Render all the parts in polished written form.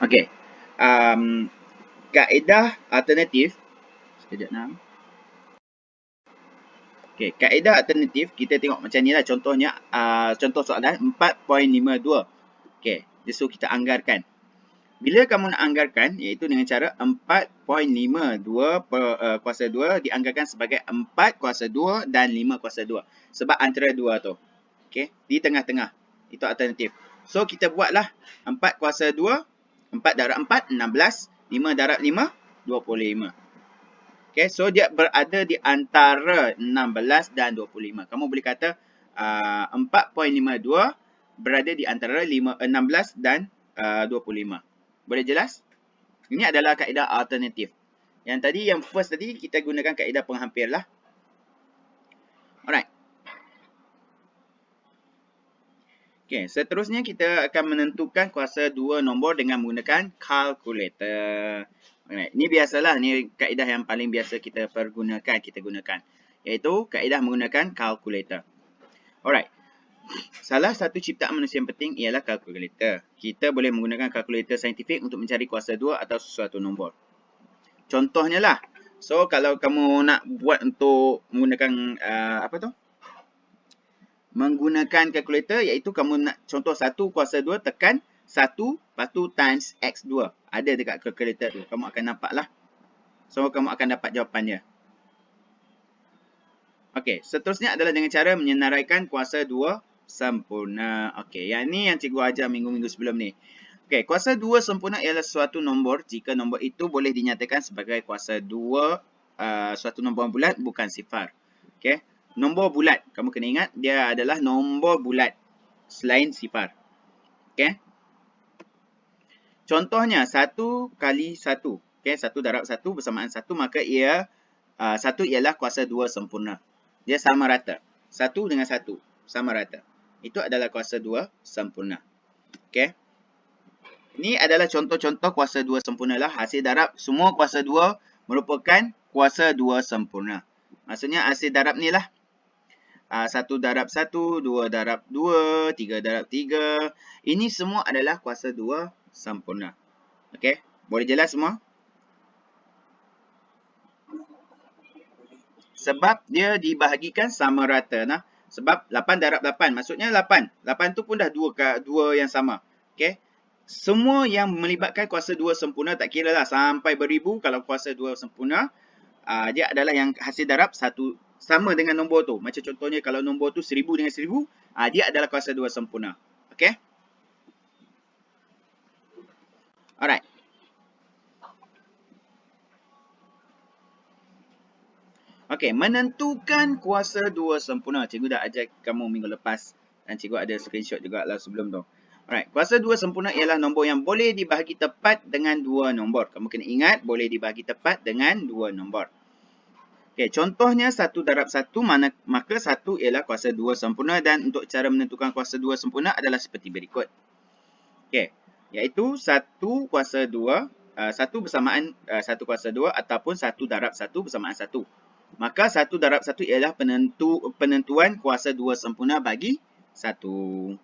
Okey. Kaedah alternatif. Sekejap nak. Okey, kaedah alternatif kita tengok macam ni lah contohnya. Contoh soalan 4.52. Okey, dia suruh kita anggarkan. Bila kamu nak anggarkan, iaitu dengan cara 4.52 kuasa 2 dianggarkan sebagai 4 kuasa 2 dan 5 kuasa 2. Sebab antara dua tu. Okey, di tengah-tengah. Itu alternatif. So, kita buatlah 4 kuasa 2, 4 darab 4, 16. 5 darab 5, 25. Okey, so dia berada di antara 16 dan 25. Kamu boleh kata 4.52 berada di antara 16 dan 25. Boleh jelas? Ini adalah kaedah alternatif. Yang tadi, yang first tadi, kita gunakan kaedah penghampir lah. Alright. Okay, seterusnya kita akan menentukan kuasa 2 nombor dengan menggunakan kalkulator. Alright. Ini biasalah, ni kaedah yang paling biasa kita gunakan. Iaitu kaedah menggunakan kalkulator. Alright. Salah satu ciptaan manusia yang penting ialah kalkulator. Kita boleh menggunakan kalkulator saintifik untuk mencari kuasa 2 atau sesuatu nombor. Contohnya lah. So, kalau kamu nak buat untuk menggunakan menggunakan kalkulator, iaitu kamu nak contoh 1 kuasa 2 tekan 1 lepas tu times x2. Ada dekat kalkulator tu. Kamu akan nampak lah. So, kamu akan dapat jawapannya. Okey, seterusnya adalah dengan cara menyenaraikan kuasa 2 sempurna. Okey, yang ni yang cikgu ajar minggu-minggu sebelum ni. Okey, kuasa 2 sempurna ialah suatu nombor jika nombor itu boleh dinyatakan sebagai kuasa 2 suatu nombor bulat bukan sifar. Okey, nombor bulat, kamu kena ingat dia adalah nombor bulat selain sifar. Okey. Contohnya 1 kali 1. Okey, 1 darab 1 bersamaan 1, maka ia 1 ialah kuasa 2 sempurna. Dia sama rata. 1 dengan 1 sama rata. Itu adalah kuasa 2 sempurna. Okey. Ini adalah contoh-contoh kuasa 2 sempurna lah. Hasil darab semua kuasa 2 merupakan kuasa 2 sempurna. Maksudnya hasil darab ni lah. 1 darab 1, 2 darab 2, 3 darab 3. Ini semua adalah kuasa 2 sempurna. Okey. Boleh jelas semua? Sebab dia dibahagikan sama rata. Nah. Sebab 8 darab 8. Maksudnya 8. 8 tu pun dah 2 yang sama. Okey. Semua yang melibatkan kuasa 2 sempurna, tak kira lah sampai beribu, kalau kuasa 2 sempurna, dia adalah yang hasil darab satu sama dengan nombor tu. Macam contohnya kalau nombor tu 1000 dengan 1000, dia adalah kuasa 2 sempurna. Okey. Alright. Okey, menentukan kuasa 2 sempurna. Cikgu dah ajar kamu minggu lepas dan cikgu ada screenshot juga lah sebelum tu. Alright, kuasa 2 sempurna ialah nombor yang boleh dibahagi tepat dengan 2 nombor. Kamu kena ingat boleh dibahagi tepat dengan 2 nombor. Okey, contohnya 1 darab 1, maka 1 ialah kuasa 2 sempurna dan untuk cara menentukan kuasa 2 sempurna adalah seperti berikut. Okey, iaitu 1 kuasa 2, 1 bersamaan 1 kuasa 2 ataupun 1 darab 1 bersamaan 1. Maka 1 darab 1 ialah penentuan kuasa 2 sempurna bagi 1.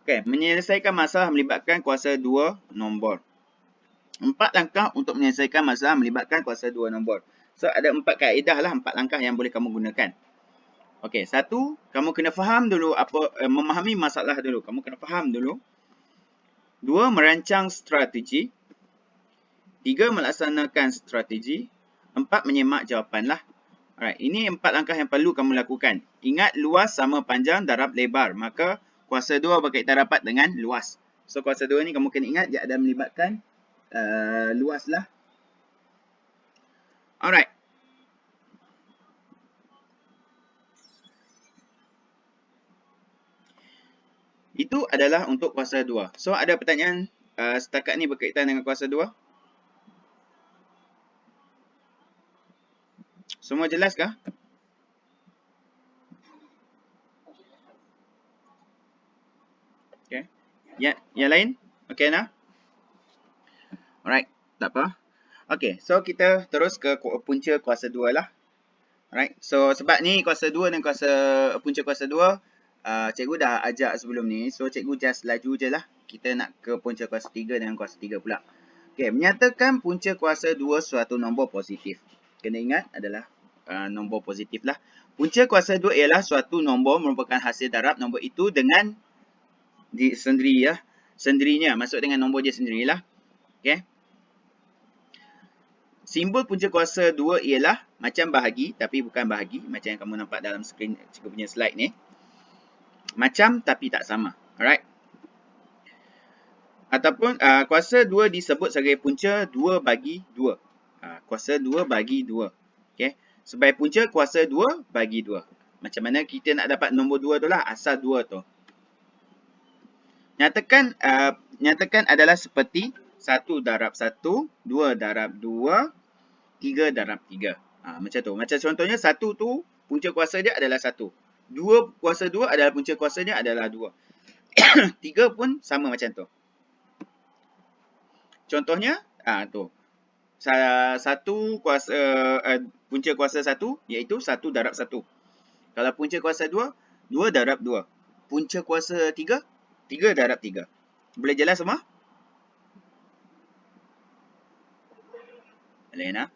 Okey, menyelesaikan masalah melibatkan kuasa 2 nombor. 4 langkah untuk menyelesaikan masalah melibatkan kuasa 2 nombor. So, ada 4 kaedah lah, 4 langkah yang boleh kamu gunakan. Okey, 1, kamu kena faham dulu memahami masalah dulu. Kamu kena faham dulu. 2, merancang strategi. 3, melaksanakan strategi. 4, menyemak jawapan lah. Alright, ini 4 langkah yang perlu kamu lakukan. Ingat, luas sama panjang darab lebar. Maka, kuasa 2 berkaitan rapat dengan luas. So, kuasa 2 ni kamu kena ingat dia ada melibatkan luas lah. Alright. Itu adalah untuk kuasa 2. So, ada pertanyaan setakat ni berkaitan dengan kuasa 2? Semua jelas kah? Okay. Yang lain? Okay, nah? Alright, tak apa. Okay, so kita terus ke punca kuasa 2 lah. Alright, so sebab ni kuasa 2 dan punca kuasa 2, cikgu dah ajak sebelum ni. So cikgu just laju je lah. Kita nak ke punca kuasa 3 dan kuasa 3 pula. Okay, menyatakan punca kuasa 2 suatu nombor positif. Kena ingat adalah nombor positif lah. Punca kuasa 2 ialah suatu nombor merupakan hasil darab nombor itu dengan sendirinya. Maksud dengan nombor dia sendirilah. Okay. Simbol punca kuasa 2 ialah macam bahagi tapi bukan bahagi. Macam yang kamu nampak dalam skrin cikgu punya slide ni. Macam tapi tak sama. Alright. Ataupun kuasa 2 disebut sebagai punca 2 bagi 2. Kuasa 2 bagi 2. Okay. Sebagai punca kuasa 2 bagi 2. Macam mana kita nak dapat nombor 2 tu lah. Asal 2 tu. Nyatakan adalah seperti 1 darab 1, 2 darab 2, 3 darab 3. Macam tu. Macam contohnya 1 tu punca kuasa dia adalah 1. 2 kuasa 2 adalah punca kuasanya adalah 2. 3 pun sama macam tu. Contohnya, tu. 1 kuasa punca kuasa 1 iaitu 1 darab 1. Kalau punca kuasa 2, 2 darab 2. Punca kuasa 3, 3 darab 3. Boleh jelas semua? Elena?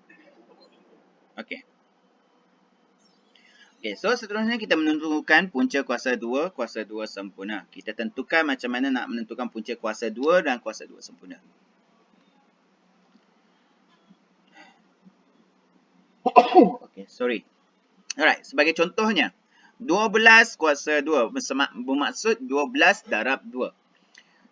Okey. Okey, so seterusnya kita menentukan punca kuasa 2 sempurna. Kita tentukan macam mana nak menentukan punca kuasa 2 dan kuasa 2 sempurna. Okey, sorry. Alright, sebagai contohnya, 12 kuasa 2 bermaksud 12 darab 2.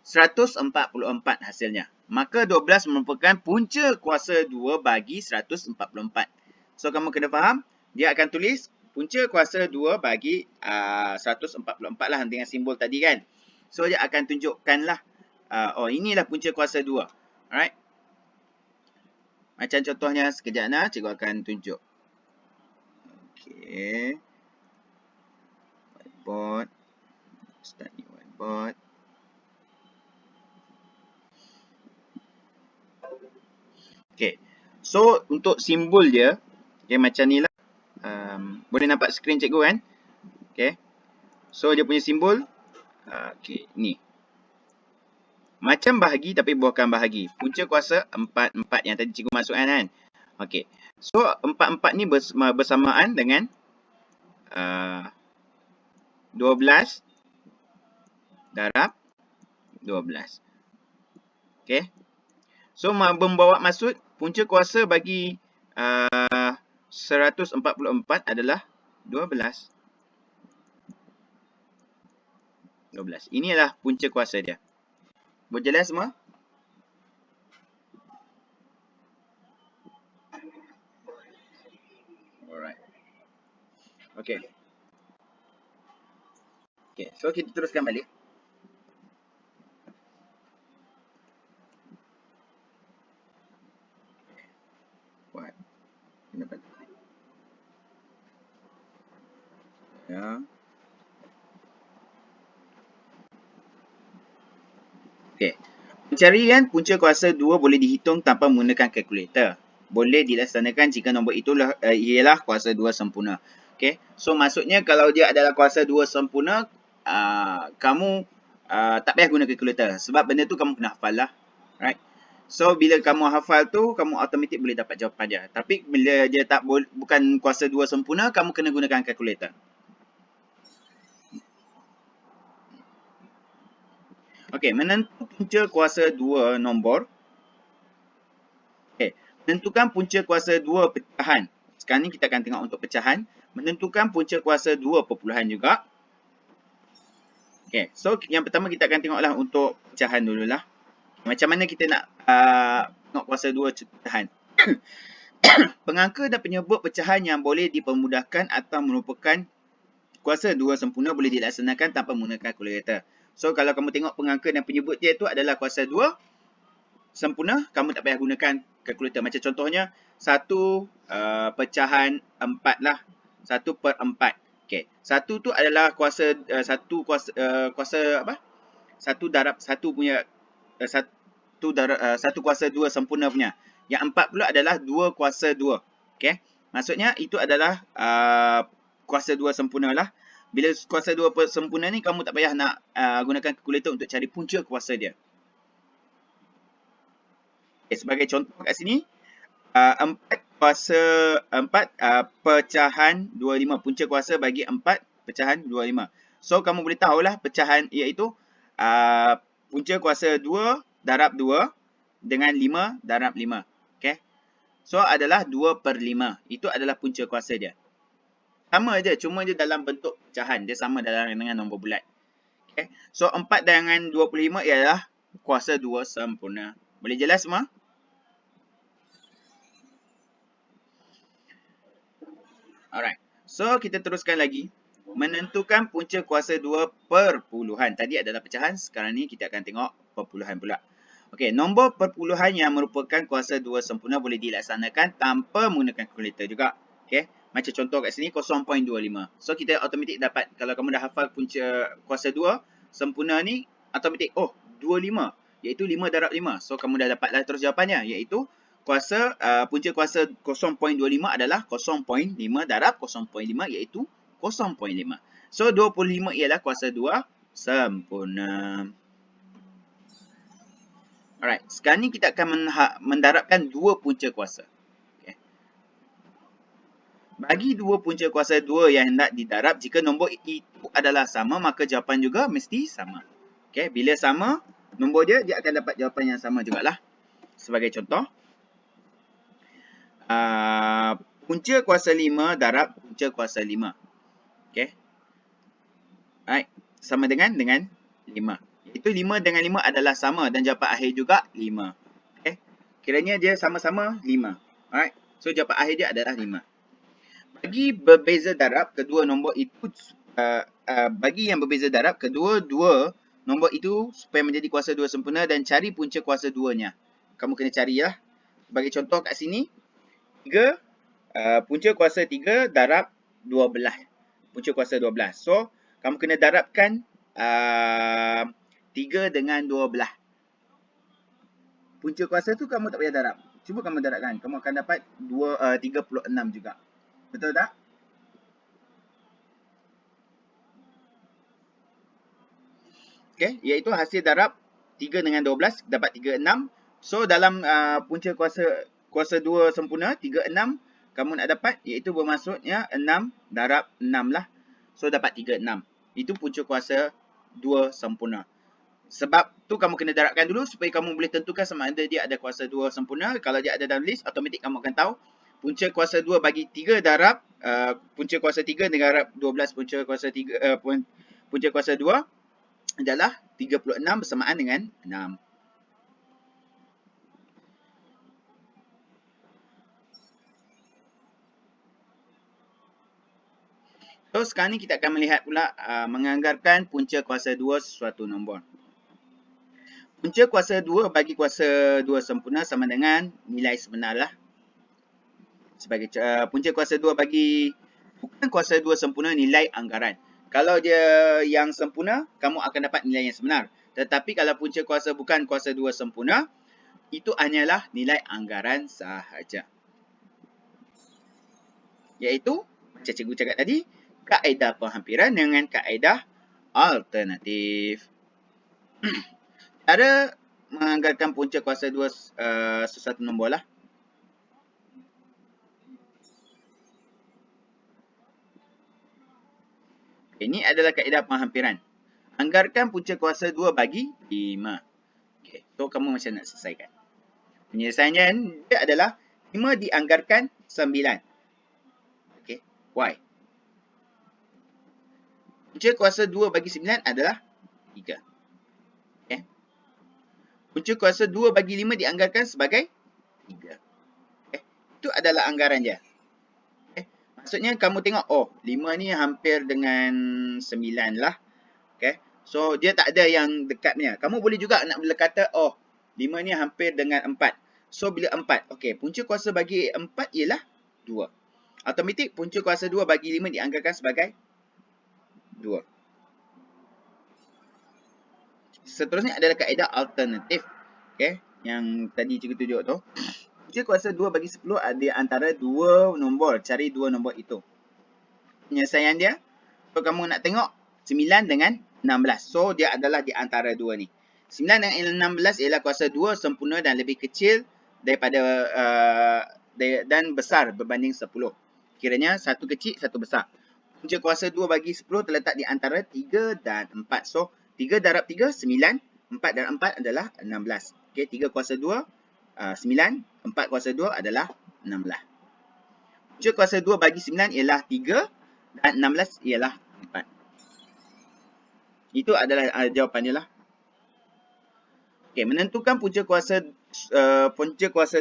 144 hasilnya. Maka 12 merupakan punca kuasa 2 bagi 144. So, kamu kena faham, dia akan tulis punca kuasa 2 bagi 144 lah dengan simbol tadi kan. So, dia akan tunjukkan lah, oh inilah punca kuasa 2. Alright. Macam contohnya, sekejap nak, cikgu akan tunjuk. Okay. Whiteboard. Start new whiteboard. Okay. So, untuk simbol dia, okay, macam ni lah. Boleh nampak skrin cikgu kan? Okay. So, dia punya simbol. Okay, ni. Macam bahagi tapi bukan bahagi. Punca kuasa 4, 4 yang tadi cikgu masukkan kan? Okay. So, 4, 4 ni bersamaan dengan 12 darab 12. Okay. So, membawa maksud punca kuasa bagi 144 adalah 12. 12. Ini adalah punca kuasa dia. Berjelas semua? Alright. Okay. Okay, so kita teruskan balik. Buat. Ya. Okay. Pencarian punca kuasa 2 boleh dihitung tanpa menggunakan kalkulator. Boleh dilaksanakan jika nombor itu ialah kuasa 2 sempurna. Okay. So, maksudnya kalau dia adalah kuasa 2 sempurna, kamu tak payah guna kalkulator. Sebab benda tu kamu kena hafal lah. Right. So, bila kamu hafal tu, kamu automatik boleh dapat jawapan dia. Tapi, bila dia bukan kuasa 2 sempurna, kamu kena gunakan kalkulator. Okey, menentukan punca kuasa 2 nombor. Okey, menentukan punca kuasa 2 pecahan. Sekarang ni kita akan tengok untuk pecahan. Menentukan punca kuasa 2 perpuluhan juga. Okey, so yang pertama kita akan tengoklah untuk pecahan dululah. Macam mana kita nak tengok kuasa 2 pecahan. Pengangka dan penyebut pecahan yang boleh dipermudahkan atau merupakan kuasa 2 sempurna boleh dilaksanakan tanpa menggunakan kalkulator. So, kalau kamu tengok pengangka dan penyebut dia tu adalah kuasa 2 sempurna, kamu tak payah gunakan kalkulator. Macam contohnya, 1 pecahan 4 lah. 1 per 4. Okay. 1 tu adalah kuasa, kuasa apa? 1 darab 1 punya, 1 kuasa 2 sempurna punya. Yang 4 pula adalah 2 kuasa 2. Okey. Maksudnya itu adalah kuasa 2 sempurna lah. Bila kuasa 2 sempurna ni, kamu tak payah nak gunakan kalkulator untuk cari punca kuasa dia. Okay, sebagai contoh kat sini, 4 kuasa 4 pecahan 25. Punca kuasa bagi 4 pecahan 25. So, kamu boleh tahulah pecahan iaitu punca kuasa 2 darab 2 dengan 5 darab 5. Okay. So, adalah 2/5. Itu adalah punca kuasa dia. Sama je, cuma dia dalam bentuk pecahan. Dia sama dengan nombor bulat. Okay. So, 4 dengan 25 ialah kuasa 2 sempurna. Boleh jelas semua? Alright. So, kita teruskan lagi. Menentukan punca kuasa 2 perpuluhan. Tadi adalah pecahan. Sekarang ni kita akan tengok perpuluhan pula. Okey, nombor perpuluhan yang merupakan kuasa 2 sempurna boleh dilaksanakan tanpa menggunakan kalkulator juga. Okey, macam contoh kat sini 0.25. So, kita automatik dapat, kalau kamu dah hafal punca kuasa 2 sempurna ni, automatik, 25. Iaitu 5 darab 5. So, kamu dah dapatlah terus jawapannya. Iaitu punca kuasa 0.25 adalah 0.5 darab 0.5 iaitu 0.5. So, 25 ialah kuasa 2 sempurna. Alright, sekarang ni kita akan mendarabkan dua punca kuasa. Okay. Bagi dua punca kuasa 2 yang hendak didarab, jika nombor itu adalah sama, maka jawapan juga mesti sama. Okay, bila sama, nombor dia akan dapat jawapan yang sama jugalah. Sebagai contoh, punca kuasa 5 darab punca kuasa 5. Okay. Alright, sama dengan 5. Itu 5 dengan 5 adalah sama dan jawapan akhir juga 5. Okay. Kiranya dia sama-sama 5. Alright. So, jawapan akhir dia adalah 5. Bagi berbeza darab kedua nombor itu, bagi yang berbeza darab kedua-dua nombor itu supaya menjadi kuasa 2 sempurna dan cari punca kuasa 2-nya. Kamu kena carilah. Sebagai contoh kat sini, 3, punca kuasa 3 darab 12. Punca kuasa 12. So, kamu kena darabkan 3 dengan 12. Punca kuasa tu kamu tak payah darab. Cuba kamu darabkan. Kamu akan dapat 36 juga. Betul tak? Okay, iaitu hasil darab 3 dengan 12 dapat 36. So, dalam punca kuasa 2 sempurna, 36, kamu nak dapat, iaitu bermaksudnya 6 darab 6 lah. So, dapat 36. Itu punca kuasa 2 sempurna. Sebab tu kamu kena darabkan dulu supaya kamu boleh tentukan sama ada dia ada kuasa 2 sempurna. Kalau dia ada dalam list, automatik kamu akan tahu punca kuasa 2 bagi 3 darab punca kuasa 3 darab 12 punca kuasa 3 punca kuasa 2 adalah 36 bersamaan dengan 6. So, sekarang ni kita akan melihat pula menganggarkan punca kuasa 2 sesuatu nombor. Punca kuasa 2 bagi kuasa 2 sempurna sama dengan nilai sebenar lah. Sebagai punca kuasa 2 bagi bukan kuasa 2 sempurna, nilai anggaran. Kalau dia yang sempurna, kamu akan dapat nilai yang sebenar. Tetapi kalau punca kuasa bukan kuasa 2 sempurna, itu hanyalah nilai anggaran sahaja. Iaitu, macam cikgu cakap tadi, kaedah penghampiran dengan kaedah alternatif. Cara menganggarkan punca kuasa 2 sesuatu nombor lah. Ini adalah kaedah penghampiran. Anggarkan punca kuasa 2 bagi 5. Okay. So, kamu macam nak selesaikan. Penyelesaian dia adalah 5 dianggarkan 9. Okay. Why? Punca kuasa 2 bagi 9 adalah 3. Okay. Punca kuasa 2 bagi 5 dianggarkan sebagai 3. Okay. Itu adalah anggaran dia. Okay. Maksudnya kamu tengok, 5 ni hampir dengan 9 lah. Okay. So, dia tak ada yang dekatnya. Kamu boleh juga nak kata, 5 ni hampir dengan 4. So, bila 4, okay, punca kuasa bagi 4 ialah 2. Automatik punca kuasa 2 bagi 5 dianggarkan sebagai 2. Seterusnya adalah kaedah alternatif. Okey, yang tadi cikgu tunjuk tu. Punca kuasa 2 bagi 10 ada antara dua nombor. Cari dua nombor itu. Penyelesaian dia, so kamu nak tengok 9 dengan 16. So dia adalah di antara dua ni. 9 dengan 16 ialah kuasa 2 sempurna dan lebih kecil daripada dan besar berbanding 10. Kiranya satu kecil, satu besar. Punca kuasa 2 bagi 10 terletak di antara 3 dan 4. So 3 darab 3, 9. 4 darab 4 adalah 16. Okey, 3 kuasa 2, 9. 4 kuasa 2 adalah 16. Punca kuasa 2 bagi 9 ialah 3 dan 16 ialah 4. Itu adalah jawapannya lah. Okey, menentukan punca kuasa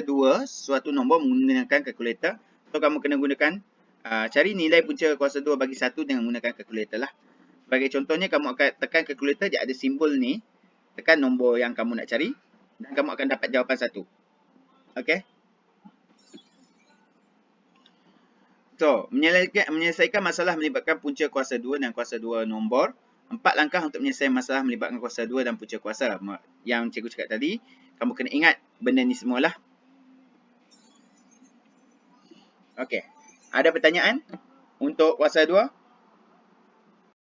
2 suatu nombor menggunakan kalkulator. So kamu kena gunakan cari nilai punca kuasa 2 bagi 1 dengan menggunakan kalkulator lah. Sebagai contohnya, kamu akan tekan kalkulator, dia ada simbol ni. Tekan nombor yang kamu nak cari dan kamu akan dapat jawapan 1. Okey. So, menyelesaikan masalah melibatkan punca kuasa 2 dan kuasa 2 nombor. 4 langkah untuk menyelesaikan masalah melibatkan kuasa 2 dan punca kuasa. Yang cikgu cakap tadi, kamu kena ingat benda ni semualah. Okey. Ada pertanyaan untuk kuasa 2?